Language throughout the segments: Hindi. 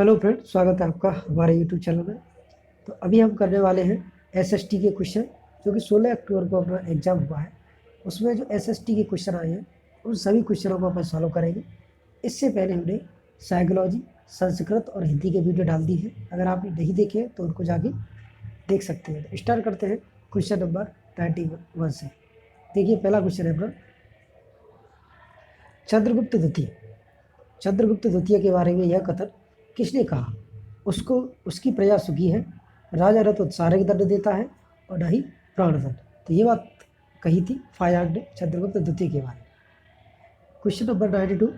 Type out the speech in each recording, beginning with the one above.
हेलो फ्रेंड, स्वागत है आपका हमारे यूट्यूब चैनल में। तो अभी हम करने वाले हैं एसएसटी के क्वेश्चन, जो कि 16 अक्टूबर को अपना एग्जाम हुआ है। उसमें जो एसएसटी के क्वेश्चन आए हैं उन सभी क्वेश्चनों को अपन सॉल्व करेंगे। इससे पहले हमने साइकोलॉजी, संस्कृत और हिंदी के वीडियो डाल दी है। अगर आपने नहीं देखे तो उनको जाके देख सकते हैं। स्टार्ट करते हैं क्वेश्चन नंबर 91 से। देखिए, पहला क्वेश्चन है अपना चंद्रगुप्त द्वितीय। चंद्रगुप्त द्वितीय के बारे में यह कथन किसने कहा? उसको उसकी प्रजा सुखी है, राजा रथ उत्सारक दंड देता है और न ही प्राणदंड। तो ये बात कही थी फायाग ने चंद्रगुप्त द्वितीय के बारे में। क्वेश्चन नंबर 92,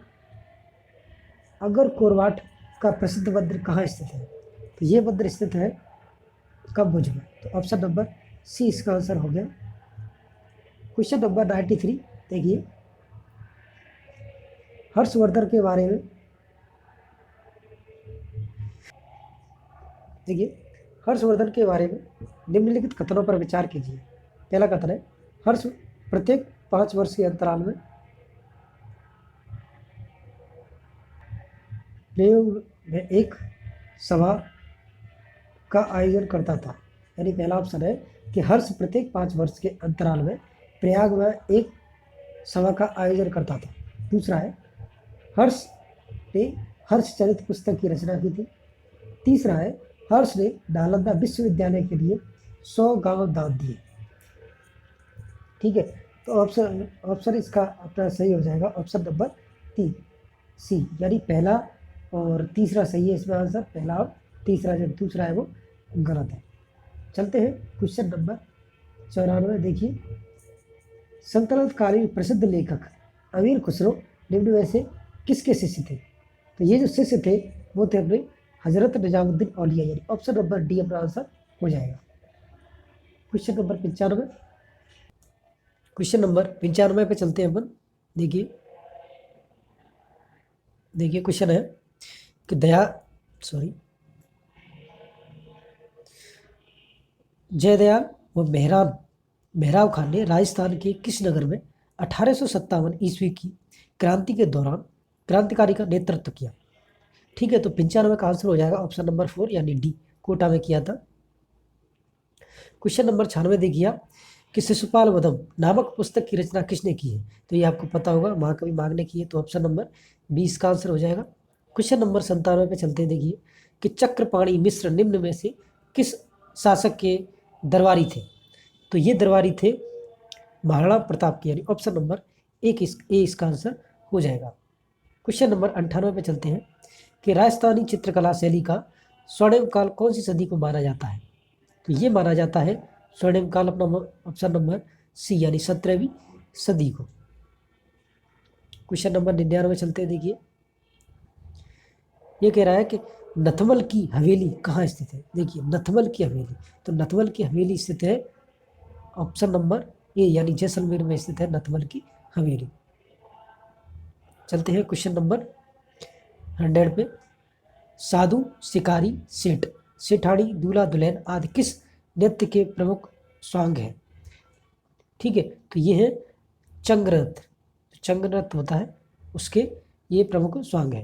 अगर कोरवाट का प्रसिद्ध मंदिर कहाँ स्थित है? तो ये मंदिर स्थित है कम्बोज में। तो ऑप्शन नंबर सी इसका आंसर हो गया। क्वेश्चन नंबर 93, देखिए हर्षवर्धन के बारे में। देखिए, हर्षवर्धन के बारे में निम्नलिखित कथनों पर विचार कीजिए। पहला कथन है, हर्ष प्रत्येक 5 वर्ष के अंतराल में प्रयोग में एक सभा का आयोजन करता था। यानी पहला ऑप्शन है कि हर्ष प्रत्येक 5 वर्ष के अंतराल में प्रयाग में एक सभा का आयोजन करता था। दूसरा है, हर्ष ने हर्षचरित पुस्तक की रचना की थी। तीसरा है, हर्ष ने नालंदा विश्वविद्यालय के लिए 100 गांव दान दिए। ठीक है, तो ऑप्शन इसका अपना सही हो जाएगा ऑप्शन नंबर 3 सी, यानी पहला और तीसरा सही है इसमें आंसर। पहला और तीसरा जो दूसरा है वो गलत है। चलते हैं क्वेश्चन नंबर 94। देखिए, संकलनकालीन प्रसिद्ध लेखक अमीर खुसरो निम्न में से किसके शिष्य थे? तो ये जो शिष्य थे वो थे अपने हजरत निजामुद्दीन औलिया, यानी ऑप्शन नंबर डी अपना आंसर हो जाएगा। क्वेश्चन नंबर 95, क्वेश्चन नंबर 95 पे चलते हैं अपन। देखिए क्वेश्चन है कि जयदयाल व मेहराब खान ने राजस्थान के किस नगर में 1857 ईस्वी की क्रांति के दौरान क्रांतिकारी का नेतृत्व किया? ठीक है, तो 95 का आंसर हो जाएगा ऑप्शन नंबर 4 यानी डी, कोटा में किया था। क्वेश्चन नंबर 96 देखिए कि शिशुपाल वधम नामक पुस्तक की रचना किसने की है? तो ये आपको पता होगा, महाकवि माघ ने की है। तो ऑप्शन नंबर 20 का आंसर हो जाएगा। क्वेश्चन नंबर 97 पे चलते हैं। देखिए कि चक्रपाणी मिश्र निम्न में से किस शासक के दरबारी थे? तो ये दरबारी थे महाराणा प्रताप के, यानी ऑप्शन नंबर ए इसका आंसर हो जाएगा। क्वेश्चन नंबर 98 पे चलते हैं कि राजस्थानी चित्रकला शैली का स्वर्णिम काल कौन सी सदी को माना जाता है? तो ये माना जाता है स्वर्णिम काल अपना ऑप्शन नंबर सी यानी 17वीं सदी को। क्वेश्चन नंबर 99 चलते हैं। देखिए ये कह रहा है कि नथमल की हवेली कहाँ स्थित है? देखिए नथमल की हवेली, तो नथमल की हवेली स्थित है ऑप्शन नंबर ए यानी जैसलमेर में स्थित है नथमल की हवेली। चलते हैं क्वेश्चन नंबर 100 पे। साधु, शिकारी, सेठ, सेठानी, दूल्हा दुल्हन आदि किस नृत्य के प्रमुख स्वांग हैं? ठीक है, तो ये है चंग नृत्य। चंग नृत्य होता है उसके ये प्रमुख स्वांग है।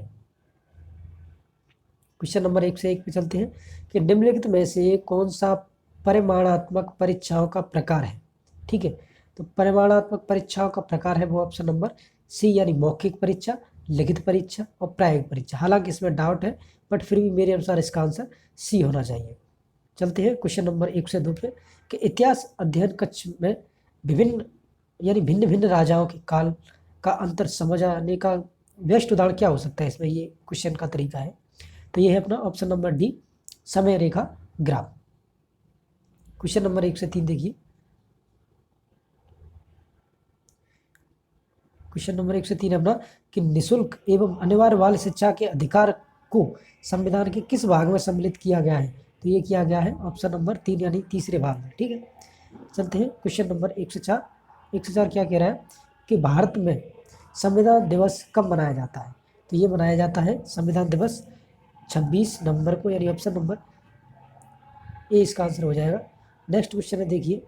क्वेश्चन नंबर 1 से 1 पे चलते हैं कि निम्नलिखित में से कौन सा परिमाणात्मक परीक्षाओं का प्रकार है? ठीक है, तो परिमाणात्मक परीक्षाओं का प्रकार है वो ऑप्शन नंबर सी यानी मौखिक परीक्षा, लिखित परीक्षा और प्रायोगिक परीक्षा। हालांकि इसमें डाउट है बट फिर भी मेरे अनुसार इसका आंसर सी होना चाहिए। चलते हैं क्वेश्चन नंबर 1 से 2 पे कि इतिहास अध्ययन कक्ष में भिन्न भिन्न राजाओं के काल का अंतर समझ आने का बेस्ट उदाहरण क्या हो सकता है? इसमें ये क्वेश्चन का तरीका है। तो ये है अपना ऑप्शन नंबर डी, समय रेखा ग्राफ। क्वेश्चन नंबर 1 से 3 देखिए। क्वेश्चन नंबर 1 से 3 अपना कि निःशुल्क एवं अनिवार्य बाल शिक्षा के अधिकार को संविधान के किस भाग में सम्मिलित किया गया है? तो ये किया गया है ऑप्शन नंबर 3 यानी तीसरे भाग में। ठीक है, चलते हैं क्वेश्चन नंबर 1 से 4। 1 से 4 क्या कह रहा है कि भारत में संविधान दिवस कब मनाया जाता है? तो ये मनाया जाता है संविधान दिवस 26 नवंबर को, यानी ऑप्शन नंबर ए इसका आंसर हो जाएगा। नेक्स्ट क्वेश्चन है देखिए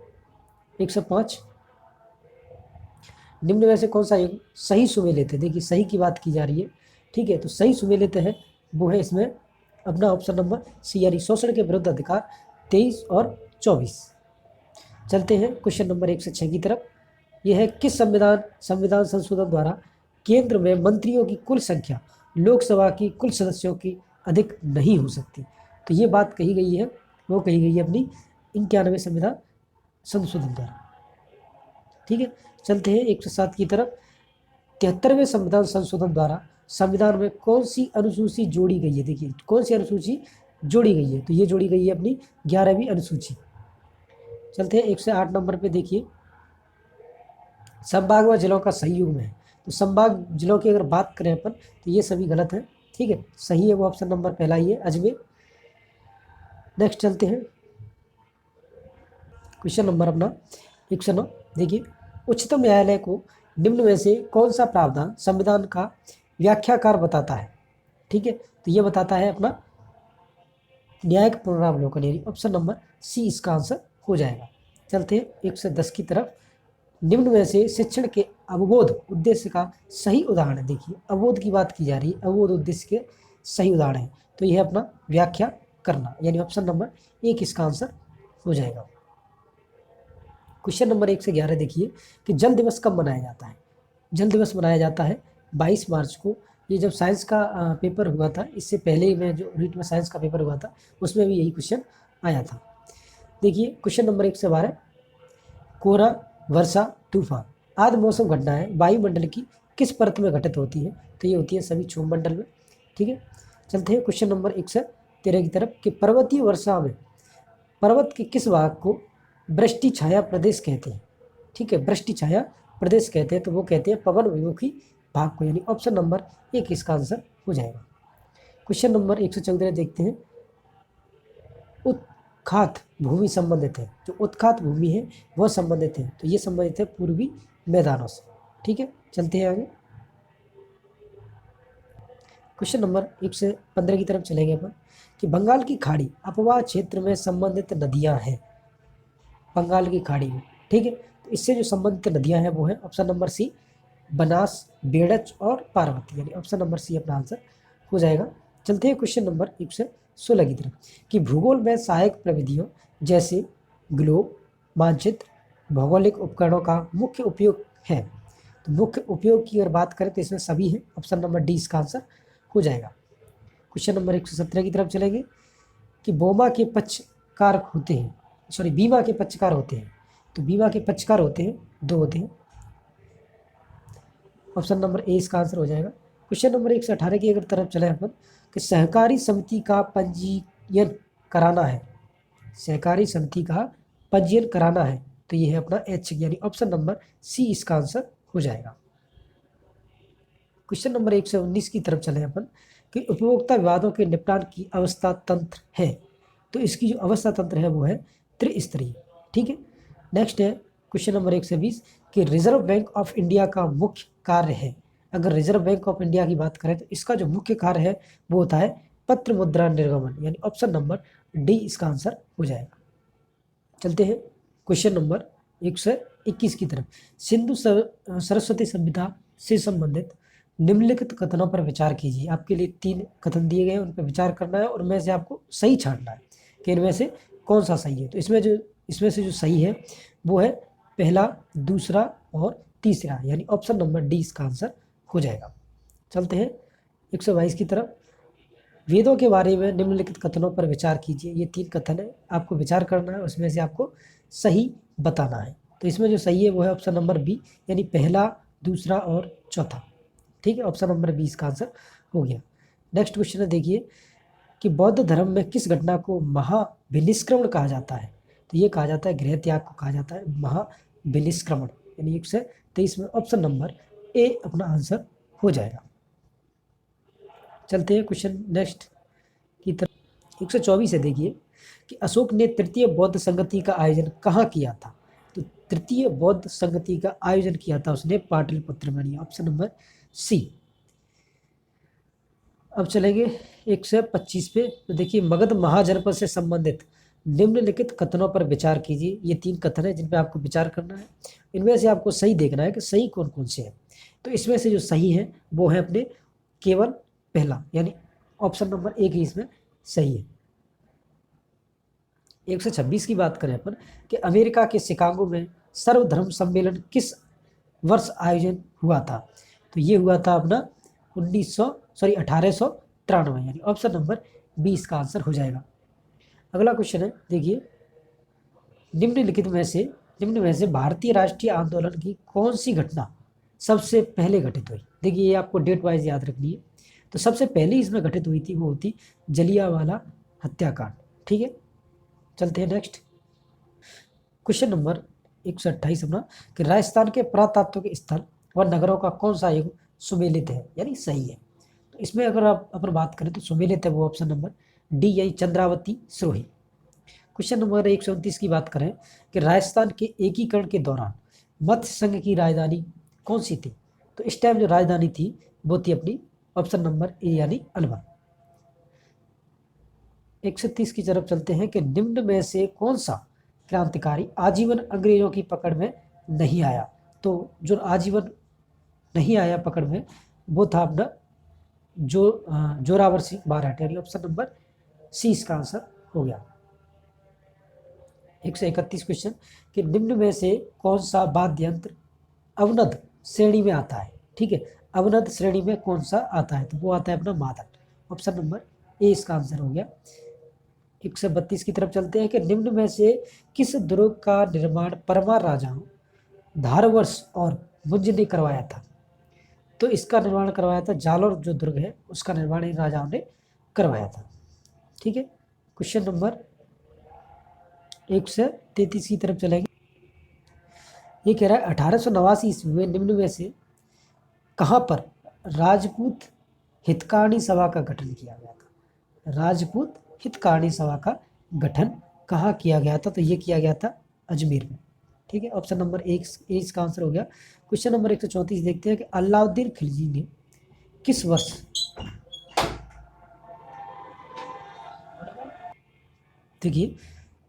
105, निम्न में से कौन सा एक सही सुमेलित है? देखिए सही की बात की जा रही है। ठीक है, तो सही सुमेलित है वो है इसमें अपना ऑप्शन नंबर सी यानी शोषण के विरुद्ध अधिकार 23 और 24। चलते हैं क्वेश्चन नंबर 1 से 6 की तरफ। यह है किस संविधान संशोधन द्वारा केंद्र में मंत्रियों की कुल संख्या लोकसभा की कुल सदस्यों की अधिक नहीं हो सकती। तो ये बात कही गई है, वो कही गई है अपनी 91वें संविधान संशोधन द्वारा। ठीक है, चलते हैं 107 की तरफ। 73वें संविधान संशोधन द्वारा संविधान में कौन सी अनुसूची जोड़ी गई है? देखिए कौन सी अनुसूची जोड़ी गई है, तो ये जोड़ी गई है अपनी 11वीं अनुसूची। चलते हैं 108 नंबर पे। देखिए संभाग व जिलों का सही युग्म है, तो संभाग जिलों की अगर बात करें अपन तो ये सभी गलत है। ठीक है, सही है वो ऑप्शन नंबर पहला ही है, अजमेर। नेक्स्ट चलते हैं क्वेश्चन नंबर अपना 109। देखिए उच्चतम न्यायालय को निम्न में से कौन सा प्रावधान संविधान का व्याख्याकार बताता है? ठीक है, तो ये बताता है अपना न्यायिक पुनरावलोकन, यानी ऑप्शन नंबर सी इसका आंसर हो जाएगा। चलते हैं 110 की तरफ। निम्न में से शिक्षण के अवबोध उद्देश्य का सही उदाहरण है। देखिए अवबोध की बात की जा रही है, अवबोध उद्देश्य के सही उदाहरण है, तो यह अपना व्याख्या करना, यानी ऑप्शन नंबर 1 इसका आंसर हो जाएगा। क्वेश्चन नंबर 1 से 11 देखिए कि जल दिवस कब मनाया जाता है? जल दिवस मनाया जाता है 22 मार्च को। ये जब साइंस का पेपर हुआ था, इससे पहले में जो रीट में साइंस का पेपर हुआ था उसमें भी यही क्वेश्चन आया था। देखिए क्वेश्चन नंबर 1 से 12। कोहरा, वर्षा, तूफान आदि मौसम घटनाएं वायुमंडल की किस परत में घटित होती है? तो ये होती है सभी क्षोभमंडल में। ठीक है, चलते हैं क्वेश्चन नंबर 1 से 13 की तरफ कि पर्वतीय वर्षा में पर्वत के किस भाग को वृष्टि छाया प्रदेश कहते हैं? ठीक है, वृष्टि छाया प्रदेश कहते हैं, तो वो कहते हैं पवन विमुखी भाग को, यानी ऑप्शन नंबर 1 इसका आंसर हो जाएगा। क्वेश्चन नंबर 114 देखते हैं। उत्खात भूमि संबंधित है, जो उत्खात भूमि है वह संबंधित है, तो ये संबंधित है पूर्वी मैदानों से। ठीक है, चलते हैं आगे। क्वेश्चन नंबर 1 से 15 की तरफ चलेंगे अपन कि बंगाल की खाड़ी अपवाह क्षेत्र में संबंधित नदियां हैं। बंगाल की खाड़ी में, ठीक है, तो इससे जो संबंधित नदियां हैं वो है option number C Banas, Berach और पार्वती, यानी ऑप्शन नंबर सी अपना आंसर हो जाएगा। चलते हैं क्वेश्चन नंबर 1 से 16 की तरफ कि भूगोल में सहायक प्रविधियों जैसे ग्लोब, मानचित्र, भौगोलिक उपकरणों का मुख्य उपयोग है। तो मुख्य उपयोग की अगर बात करें तो इसमें सभी है, ऑप्शन नंबर डी इसका आंसर हो जाएगा। क्वेश्चन नंबर 117 की तरफ चलेंगे कि बीमा के पक्षकार होते हैं, बीमा के पक्षकार होते हैं, तो बीमा के पक्षकार होते हैं 2 होते हैं, ऑप्शन नंबर ए इसका आंसर हो जाएगा। क्वेश्चन नंबर 1 से 18 की अगर तरफ चले अपन कि सहकारी समिति का पंजीयन कराना है, सहकारी समिति का पंजीयन कराना है, तो ये है अपना एच, यानी ऑप्शन नंबर सी इसका आंसर हो जाएगा। क्वेश्चन नंबर 1 से 19 की तरफ चले अपन कि उपभोक्ता विवादों के निपटान की अवस्था तंत्र है, तो इसकी जो अवस्था तंत्र है वो है त्रिस्तरीय। ठीक है, नेक्स्ट है क्वेश्चन नंबर 1 से 20 कि रिजर्व बैंक ऑफ इंडिया का मुख्य कार्य है। अगर रिजर्व बैंक ऑफ इंडिया की बात करें तो इसका जो मुख्य कार्य है वो होता है पत्र मुद्रा निर्गमन, यानी ऑप्शन नंबर डी इसका आंसर हो जाएगा। चलते हैं क्वेश्चन नंबर 121 की तरफ। सिंधु सरस्वती सभ्यता से संबंधित निम्नलिखित कथनों पर विचार कीजिए। आपके लिए 3 कथन दिए गए हैं, उन पर विचार करना है और उनमें से आपको सही छांटना है कि इनमें से कौन सा सही है। तो इसमें से जो सही है वो है पहला, दूसरा और तीसरा, यानी ऑप्शन नंबर डी इसका आंसर हो जाएगा। चलते हैं 122 की तरफ। वेदों के बारे में निम्नलिखित कथनों पर विचार कीजिए। ये 3 कथन है, आपको विचार करना है, उसमें से आपको सही बताना है। तो इसमें जो सही है वो है ऑप्शन नंबर बी, यानी पहला, दूसरा और चौथा। ठीक है, ऑप्शन नंबर बी इसका आंसर हो गया। नेक्स्ट क्वेश्चन है देखिए कि बौद्ध धर्म में किस घटना को महाविनिष्क्रमण कहा जाता है? तो ये कहा जाता है गृह त्याग को कहा जाता है महाविनिष्क्रमण, यानी 123 में ऑप्शन नंबर ए अपना आंसर हो जाएगा। चलते हैं क्वेश्चन नेक्स्ट की तरफ। 124 है देखिए कि अशोक ने तृतीय बौद्ध संगति का आयोजन कहाँ किया था? तो तृतीय बौद्ध संगति का आयोजन किया था उसने पाटलिपुत्र में, ऑप्शन नंबर सी। अब चलेंगे 125 पे। तो देखिए मगध महाजनपद से संबंधित निम्नलिखित कथनों पर विचार कीजिए। ये 3 कथन है जिन पे आपको विचार करना है, इनमें से आपको सही देखना है कि सही कौन कौन से हैं। तो इसमें से जो सही है वो है अपने केवल पहला, यानी ऑप्शन नंबर 1 ही इसमें सही है। 126 की बात करें अपन कि अमेरिका के शिकागो में सर्वधर्म सम्मेलन किस वर्ष आयोजन हुआ था, तो ये हुआ था अपना 1893, यानी ऑप्शन नंबर 20 का आंसर हो जाएगा। अगला क्वेश्चन है, देखिए, निम्न में से भारतीय राष्ट्रीय आंदोलन की कौन सी घटना सबसे पहले घटित हुई। देखिए, ये आपको डेट वाइज याद रखनी है। तो सबसे पहले इसमें घटित हुई थी, वो होती जलियांवाला हत्याकांड। ठीक है, चलते हैं नेक्स्ट क्वेश्चन नंबर 128 अपना कि राजस्थान के पुरातात्विक स्थल व नगरों का कौन सा युग सुमेलित है, यानी सही है। तो इसमें अगर आप अपन बात करें तो सुमेलित है वो ऑप्शन नंबर डी, यानी चंद्रावती सिरोही। क्वेश्चन नंबर 129 की बात करें कि राजस्थान के एकीकरण के दौरान मत्स्य संघ की राजधानी कौन सी थी, तो इस टाइम जो राजधानी थी वो थी अपनी ऑप्शन नंबर ए, यानी अलवर। 130 की तरफ चलते हैं कि निम्न में से कौन सा क्रांतिकारी आजीवन अंग्रेजों की पकड़ में नहीं आया। तो जो आजीवन नहीं आया पकड़ में वो था अपना जोरावर सिंह बारहट, यानी ऑप्शन नंबर सी इसका आंसर हो गया। 131 क्वेश्चन कि निम्न में से कौन सा वाद्य यंत्र अवनद श्रेणी में आता है। ठीक है, अवनद श्रेणी में कौन सा आता है, तो वो आता है अपना मादल, ऑप्शन नंबर ए इसका आंसर हो गया। 132 की तरफ चलते हैं कि निम्न में से किस दुर्ग का निर्माण परमार राजाओं धारवर्ष और मुंज ने करवाया था। तो इसका निर्माण करवाया था जालोर जो दुर्ग है उसका निर्माण इन राजाओं ने करवाया था। ठीक है, क्वेश्चन नंबर 133 की तरफ चलेंगे। ये कह रहा है 1889 ईस्वी में निम्न में से कहाँ पर राजपूत हितकारिणी सभा का गठन किया गया था। राजपूत हितकारिणी सभा का गठन कहाँ किया गया था, तो ये किया गया था अजमेर में। ठीक है, ऑप्शन नंबर एक इसका आंसर हो गया। क्वेश्चन नंबर 134 देखते हैं कि अलाउद्दीन खिलजी ने किस वर्ष देखिए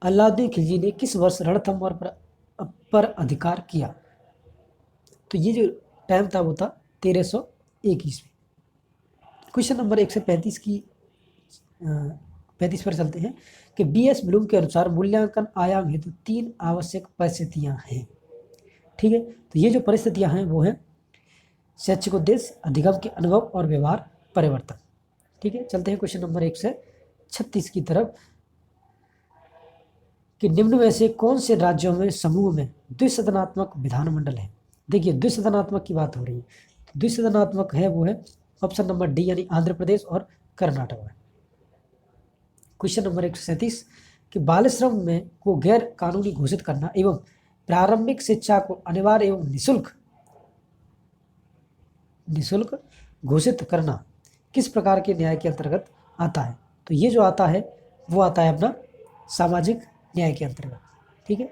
अलाउद्दीन खिलजी ने किस वर्ष रणथंभौर पर अधिकार किया, तो ये जो टाइम था वो था 1301 ईस्वी। क्वेश्चन नंबर 135 की 35 पर चलते हैं कि बी.एस. ब्लूम के अनुसार मूल्यांकन आयाम हेतु 3 आवश्यक परिस्थितियां हैं। ठीक है, तो ये जो परिस्थितियां हैं वो हैं शैक्षिक उद्देश्य, अधिगम के अनुभव और व्यवहार परिवर्तन। ठीक है, चलते हैं क्वेश्चन नंबर 136 की तरफ कि निम्न में से कौन से राज्यों में समूह में द्विसदनात्मक विधानमंडल है। देखिए, द्विसदनात्मक की बात हो रही है, तो द्विसदनात्मक है वो है ऑप्शन नंबर डी, यानी आंध्र प्रदेश और कर्नाटक में। क्वेश्चन नंबर 137 कि बाल श्रम में को गैर कानूनी घोषित करना एवं प्रारंभिक शिक्षा को अनिवार्य एवं निःशुल्क घोषित करना किस प्रकार के न्याय के अंतर्गत आता है, तो ये जो आता है वो आता है अपना सामाजिक न्याय के अंतर्गत। ठीक है,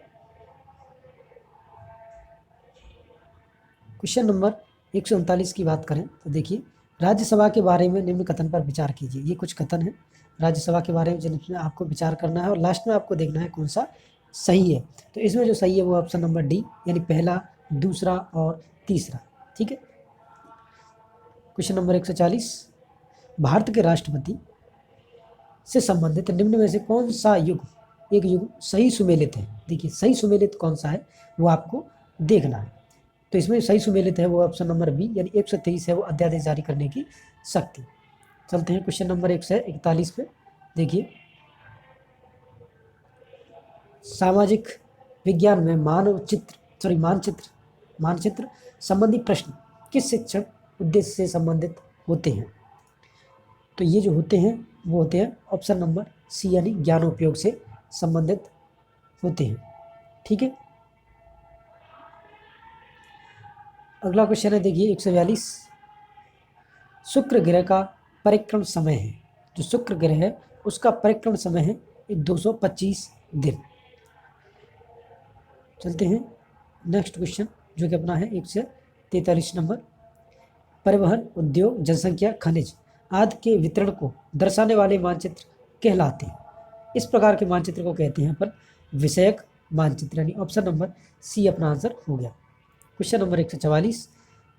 क्वेश्चन नंबर 139 की बात करें तो देखिए, राज्यसभा के बारे में निम्न कथन पर विचार कीजिए। ये कुछ कथन है राज्यसभा के बारे में जिनमें आपको विचार करना है और लास्ट में आपको देखना है कौन सा सही है। तो इसमें जो सही है वो ऑप्शन नंबर डी, यानी पहला, दूसरा और तीसरा। ठीक है, क्वेश्चन नंबर 140 भारत के राष्ट्रपति से संबंधित निम्न में से कौन सा एक युग सही सुमेलित है। देखिए, सही सुमेलित कौन सा है वो आपको देखना है। तो इसमें सही सुमेलित है वो ऑप्शन नंबर बी, यानी 123 है वो अध्यादेश जारी करने की शक्ति। चलते हैं क्वेश्चन नंबर 141 पे। देखिए, सामाजिक विज्ञान में मानचित्र संबंधी प्रश्न किस शिक्षण उद्देश्य से संबंधित होते हैं, तो ये जो होते हैं वो होते हैं ऑप्शन नंबर सी, यानी ज्ञानोपयोग से संबंधित होते हैं। ठीक है, अगला क्वेश्चन है, देखिए 142 शुक्र ग्रह का परिक्रमण समय है। जो शुक्र ग्रह है उसका परिक्रमण समय है 225 दिन। चलते हैं नेक्स्ट क्वेश्चन जो कि अपना है 143 नंबर। परिवहन, उद्योग, जनसंख्या, खनिज आदि के वितरण को दर्शाने वाले मानचित्र कहलाते हैं। इस प्रकार के मानचित्र को कहते हैं पर विषयक मानचित्र, यानी ऑप्शन नंबर सी अपना आंसर हो गया। क्वेश्चन नंबर 144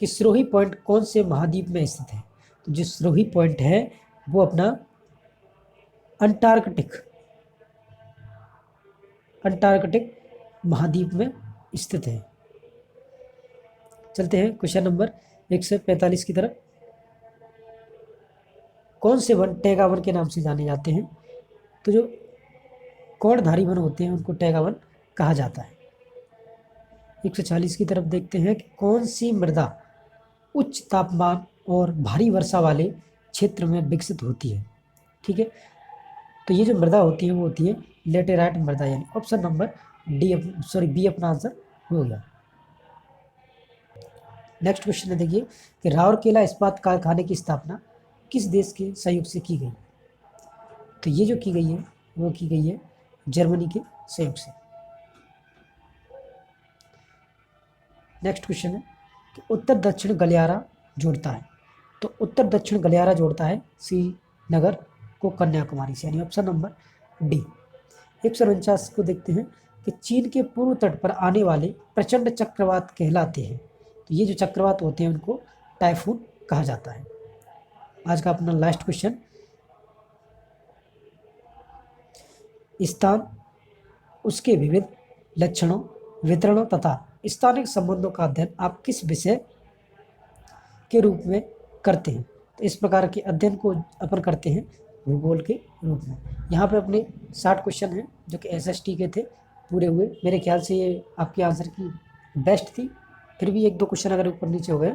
कि सिरोही पॉइंट कौन से महाद्वीप में स्थित है, तो जो सिरोही पॉइंट है वो अपना अंटार्कटिक अंटार्कटिक महाद्वीप में स्थित है। चलते हैं क्वेश्चन नंबर 145 की तरफ। कौन से वन टैगा वन के नाम से जाने जाते हैं? तो जो कोणधारी वन होते हैं उनको टैगा वन कहा जाता है। 140 की तरफ देखते हैं कि कौन सी मृदा उच्च तापमान और भारी वर्षा वाले क्षेत्र में विकसित होती है। ठीक है, तो ये जो मृदा होती है वो होती है लेटेराइट मृदा, यानी ऑप्शन नंबर बी अपना आंसर हो गया। नेक्स्ट क्वेश्चन है, देखिए कि राउरकेला इस्पात कारखाने की स्थापना किस देश के सहयोग से की गई? तो ये जो की गई है वो की गई है जर्मनी के सहयोग से। नेक्स्ट क्वेश्चन है कि उत्तर दक्षिण गलियारा जोड़ता है। तो उत्तर दक्षिण गलियारा जोड़ता है श्रीनगर को कन्याकुमारी से, यानी ऑप्शन नंबर डी। 149 को देखते हैं कि चीन के पूर्व तट पर आने वाले प्रचंड चक्रवात कहलाते हैं। तो ये जो चक्रवात होते हैं उनको टाइफून कहा जाता है। आज का अपना लास्ट क्वेश्चन, स्थान उसके विविध लक्षणों, वितरणों तथा स्थानिक संबंधों का अध्ययन आप किस विषय के रूप में करते हैं? तो इस प्रकार के अध्ययन को अपन करते हैं भूगोल के रूप में। यहाँ पे अपने 60 क्वेश्चन हैं जो कि SST के थे, पूरे हुए। मेरे ख्याल से ये आपके आंसर की बेस्ट थी। फिर भी 1-2 क्वेश्चन अगर ऊपर नीचे हो गए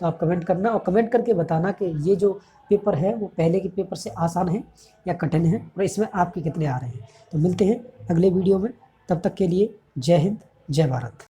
तो आप कमेंट करना, और कमेंट करके बताना कि ये जो पेपर है वो पहले के पेपर से आसान है या कठिन है, और इसमें आपके कितने आ रहे हैं। तो मिलते हैं अगले वीडियो में, तब तक के लिए जय हिंद, जय भारत।